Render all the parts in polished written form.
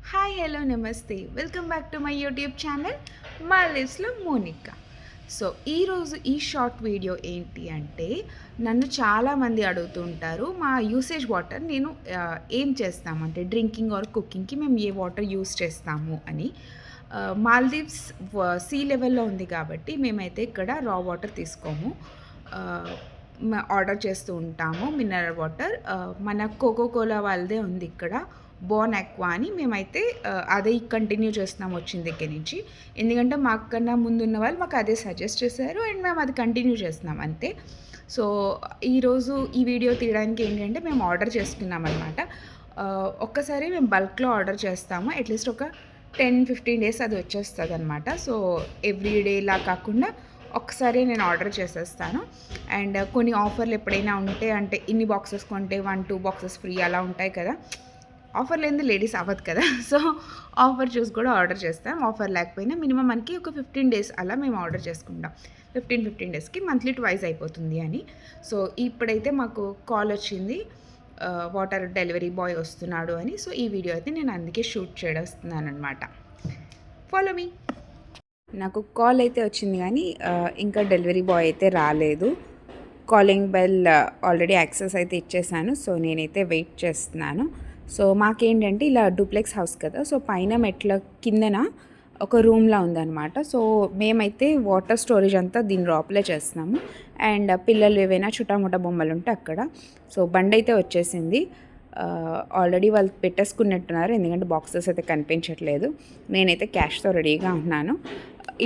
Hi hello నమస్తే welcome back to my YouTube channel మా లైఫ్స్లో Monika. So ఈరోజు ఈ షార్ట్ వీడియో ఏంటి అంటే, నన్ను చాలామంది అడుగుతుంటారు మా యూసేజ్ వాటర్ నేను ఏం చేస్తామంటే డ్రింకింగ్ ఆర్ కుకింగ్కి మేము ఏ వాటర్ యూస్ చేస్తాము అని. మాల్దీవ్స్ సీ లెవెల్లో ఉంది కాబట్టి మేమైతే ఇక్కడ రా వాటర్ తీసుకోము, ఆర్డర్ చేస్తూ ఉంటాము మినరల్ వాటర్. మన కోకోకోలా వాళ్ళదే ఉంది ఇక్కడ, బోన్ ఎక్వా అని. మేమైతే అదే కంటిన్యూ చేస్తున్నాం వచ్చిన దగ్గర నుంచి, ఎందుకంటే మాకన్నా ముందున్న వాళ్ళు మాకు అదే సజెస్ట్ చేశారు అండ్ మేము అది కంటిన్యూ చేస్తున్నాం అంతే. సో ఈరోజు ఈ వీడియో తీయడానికి ఏంటంటే మేము ఆర్డర్ చేసుకున్నాం అనమాట. ఒక్కసారి మేము బల్క్లో ఆర్డర్ చేస్తాము, అట్లీస్ట్ ఒక 10-15 డేస్ అది వచ్చేస్తుంది అనమాట. సో ఎవ్రీ డే ఇలా కాకుండా ఒక్కసారి నేను ఆర్డర్ చేసేస్తాను. అండ్ కొన్ని ఆఫర్లు ఎప్పుడైనా ఉంటే, అంటే ఇన్ని బాక్సెస్ కొంటే 1-2 బాక్సెస్ ఫ్రీ అలా ఉంటాయి కదా, ఆఫర్ లేనిది లేడీస్ అవ్వదు కదా. సో ఆఫర్ చూసి కూడా ఆర్డర్ చేస్తాం. ఆఫర్ లేకపోయినా మినిమం మనకి ఒక 15 డేస్ అలా మేము ఆర్డర్ చేసుకుంటాం. 15 డేస్కి మంత్లీ ట్వైస్ అయిపోతుంది అని. సో ఇప్పుడైతే మాకు కాల్ వచ్చింది, వాటర్ డెలివరీ బాయ్ వస్తున్నాడు అని. సో ఈ వీడియో అయితే నేను అందుకే షూట్ చేస్తున్నాను అనమాట. Follow me. నాకు కాల్ అయితే వచ్చింది కానీ ఇంకా డెలివరీ బాయ్ అయితే రాలేదు. కాలింగ్ బెల్ ఆల్రెడీ యాక్సెస్ అయితే ఇచ్చేసాను. సో నేనైతే వెయిట్ చేస్తున్నాను. సో మాకేంటంటే ఇలా డూప్లెక్స్ హౌస్ కదా, సో పైన మెట్ల కిందన ఒక రూమ్లా ఉందన్నమాట. సో మేమైతే వాటర్ స్టోరేజ్ అంతా దీని లోపలే చేస్తున్నాము. అండ్ పిల్లలు ఏవైనా చుటాముటా బొమ్మలు ఉంటే అక్కడ. సో బండి అయితే వచ్చేసింది, ఆల్రెడీ వాళ్ళు పెట్టేసుకున్నట్టున్నారు, ఎందుకంటే బాక్సెస్ అయితే కనిపించట్లేదు. నేనైతే క్యాష్తో రెడీగా ఉన్నాను.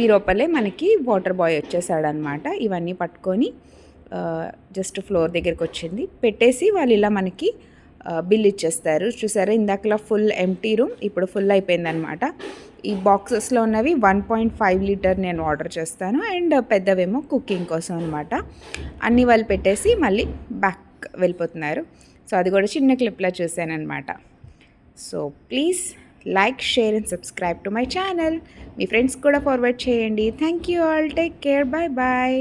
ఈ లోపలే మనకి వాటర్ బాయ్ వచ్చేసాడనమాట. ఇవన్నీ పట్టుకొని జస్ట్ ఫ్లోర్ దగ్గరికి వచ్చింది పెట్టేసి వాళ్ళు ఇలా మనకి బిల్ ఇచ్చేస్తారు. చూసారా, ఇందాకలా ఫుల్ ఎంటీ రూమ్, ఇప్పుడు ఫుల్ అయిపోయిందనమాట. ఈ బాక్సెస్లో ఉన్నవి 1.5 లీటర్ నేను ఆర్డర్ చేస్తాను అండ్ పెద్దవేమో కుకింగ్ కోసం అనమాట. అన్నీ వాళ్ళు పెట్టేసి మళ్ళీ బ్యాక్ వెళ్ళిపోతున్నారు. సో అది కూడా చిన్న క్లిప్లా చూశానమాట. So please like, share and subscribe to my channel. మీ ఫ్రెండ్స్ కూడా ఫార్వర్డ్ చేయండి. Thank you all, take care, bye bye.